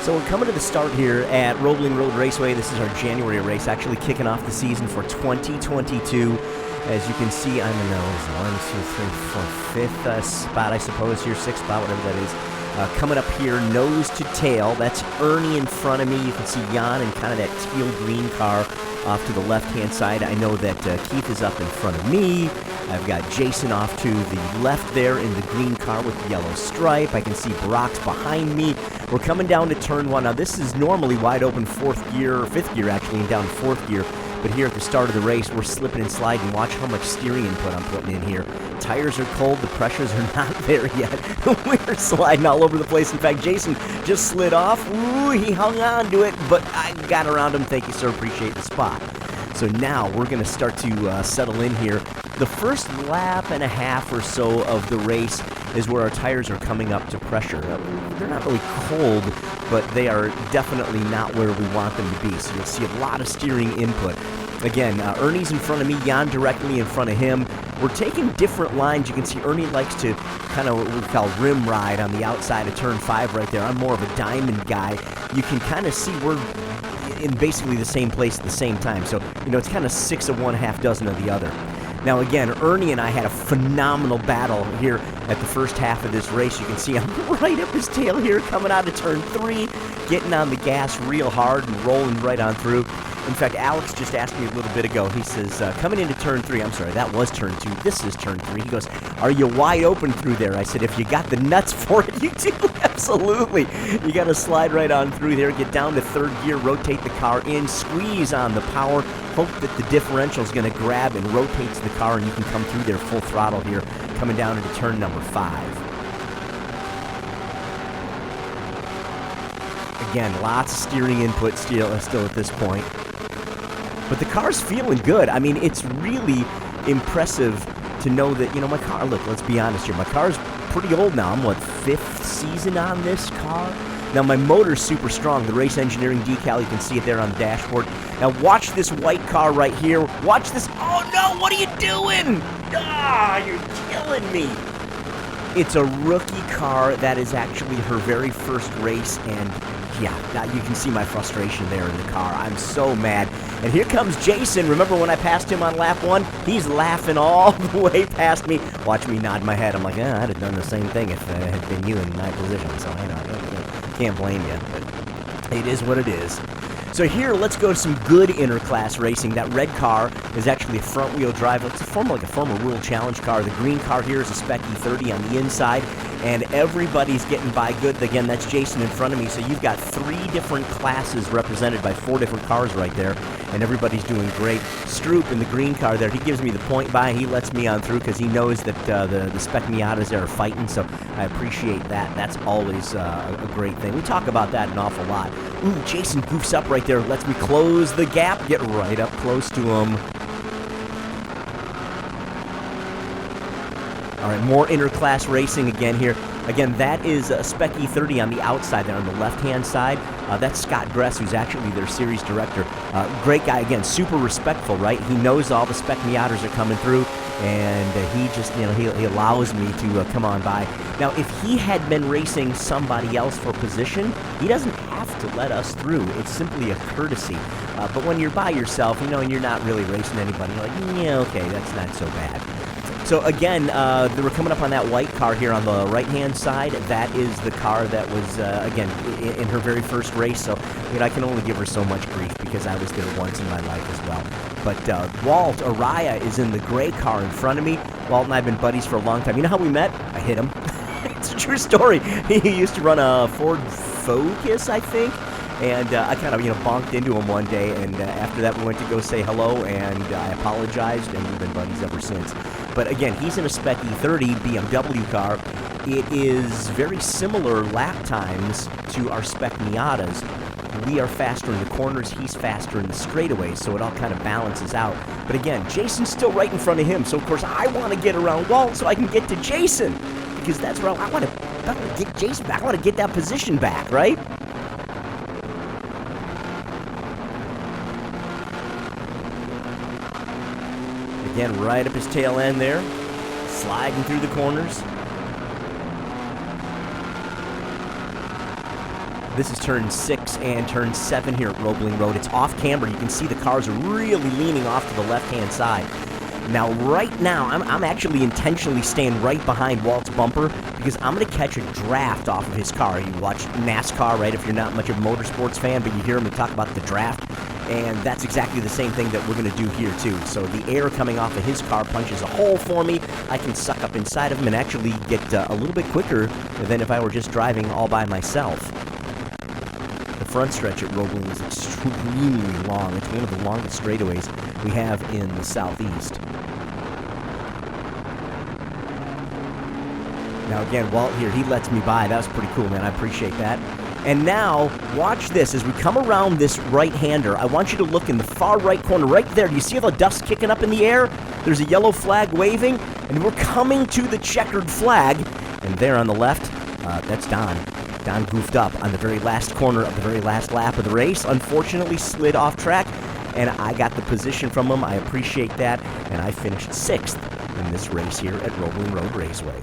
So we're coming to the start here at Roebling Road Raceway. This is our January race, actually kicking off the season for 2022. As you can see, I'm in the 5th spot, I suppose, here, 6th spot, whatever that is. Coming up here, nose to tail, that's Ernie in front of me. You can see Jan in kind of that teal-green car off to the left-hand side. I know that Keith is up in front of me. I've got Jason off to the left there in the green car with the yellow stripe. I can see Brock's behind me. We're coming down to turn one. Now, this is normally wide open 4th gear, or 5th gear actually, and down to 4th gear. But here at the start of the race, we're slipping and sliding. Watch how much steering input I'm putting in here. Tires are cold. The pressures are not there yet. We're sliding all over the place. In fact, Jason just slid off. Ooh, he hung on to it, but I got around him. Thank you, sir. Appreciate the spot. So now we're going to start to settle in here. The first lap and a half or so of the race is where our tires are coming up to pressure. They're not really cold, but they are definitely not where we want them to be. So you'll see a lot of steering input. Again, Ernie's in front of me, Jan directly in front of him. We're taking different lines. You can see Ernie likes to kind of what we call rim ride on the outside of turn 5 right there. I'm more of a diamond guy. You can kind of see we're in basically the same place at the same time. So, you know, it's kind of 6 of one, half dozen of the other. Now, again, Ernie and I had a phenomenal battle here at the first half of this race. You can see I'm right up his tail here, coming out of turn 3, getting on the gas real hard and rolling right on through. In fact, Alex just asked me a little bit ago. He says, coming into turn 3, I'm sorry, that was turn 2. This is turn 3. He goes, are you wide open through there? I said, if you got the nuts for it, you do. Absolutely. You got to slide right on through there, get down to 3rd gear, rotate the car in, squeeze on the power, hope that the differential is going to grab and rotates the car, and you can come through there full throttle here, coming down into turn number 5. Again, lots of steering input still at this point. But the car's feeling good. I mean, it's really impressive to know that, you know, my car, look, let's be honest here, my car's pretty old now. I'm, 5th season on this car? Now, my motor's super strong. The race engineering decal, you can see it there on the dashboard. Now, watch this white car right here. Watch this. Oh, no, what are you doing? Ah, you're killing me. It's a rookie car. That is actually her very first race, and yeah, now you can see my frustration there in the car. I'm so mad. And here comes Jason. Remember when I passed him on lap 1? He's laughing all the way past me. Watch me nod my head. I'm like, I'd have done the same thing if it had been you in my position. So I can't blame you. But it is what it is. So here, let's go to some good interclass racing. That red car is actually a front-wheel drive. It's a former World Challenge car. The green car here is a Spec E30 on the inside, and everybody's getting by good. Again, that's Jason in front of me, so you've got 3 different classes represented by 4 different cars right there, and everybody's doing great. Stroop in the green car there, he gives me the point by. He lets me on through because he knows that the Spec Miatas there are fighting, so I appreciate that. That's always a great thing. We talk about that an awful lot. Ooh, Jason goofs up right there, lets me close the gap, get right up close to him. All right, more interclass racing again here. Again, that is a Spec E30 on the outside there on the left-hand side. That's Scott Gress, who's actually their series director. Great guy, again, super respectful, right? He knows all the Spec Miatas are coming through, and he just, you know, he allows me to come on by. Now, if he had been racing somebody else for position, he doesn't have to let us through. It's simply a courtesy. But when you're by yourself, you know, and you're not really racing anybody, you're like, yeah, okay, that's not so bad. So again, we're coming up on that white car here on the right-hand side. That is the car that was, again, in her very first race. So, you know, I can only give her so much grief because I was there once in my life as well. But Walt Araya is in the gray car in front of me. Walt and I have been buddies for a long time. You know how we met? I hit him. It's a true story. He used to run a Ford Focus, I think. And I kind of, you know, bonked into him one day, and after that we went to go say hello, and I apologized, and we've been buddies ever since. But again, he's in a Spec E30 BMW car. It is very similar lap times to our Spec Miatas. We are faster in the corners, he's faster in the straightaways, so it all kind of balances out. But again, Jason's still right in front of him, so of course I want to get around Walt so I can get to Jason, because that's where I want to get Jason back. I want to get that position back, right? Again, right up his tail end there, sliding through the corners. This is turn 6 and turn 7 here at Roebling Road. It's off camber. You can see the cars are really leaning off to the left-hand side. Now, right now, I'm actually intentionally staying right behind Walt's bumper because I'm going to catch a draft off of his car. You watch NASCAR, right, if you're not much of a motorsports fan, but you hear him talk about the draft, and that's exactly the same thing that we're going to do here, too. So the air coming off of his car punches a hole for me. I can suck up inside of him and actually get a little bit quicker than if I were just driving all by myself. The front stretch at Roebling is extremely long. It's one of the longest straightaways we have in the southeast. Now again, Walt here, he lets me by. That was pretty cool, man. I appreciate that. And now, watch this. As we come around this right-hander, I want you to look in the far right corner, right there. Do you see all the dust kicking up in the air? There's a yellow flag waving, and we're coming to the checkered flag. And there on the left, that's Don. Don goofed up on the very last corner of the very last lap of the race. Unfortunately, slid off track, and I got the position from him. I appreciate that, and I finished 6th in this race here at Roebling Road Raceway.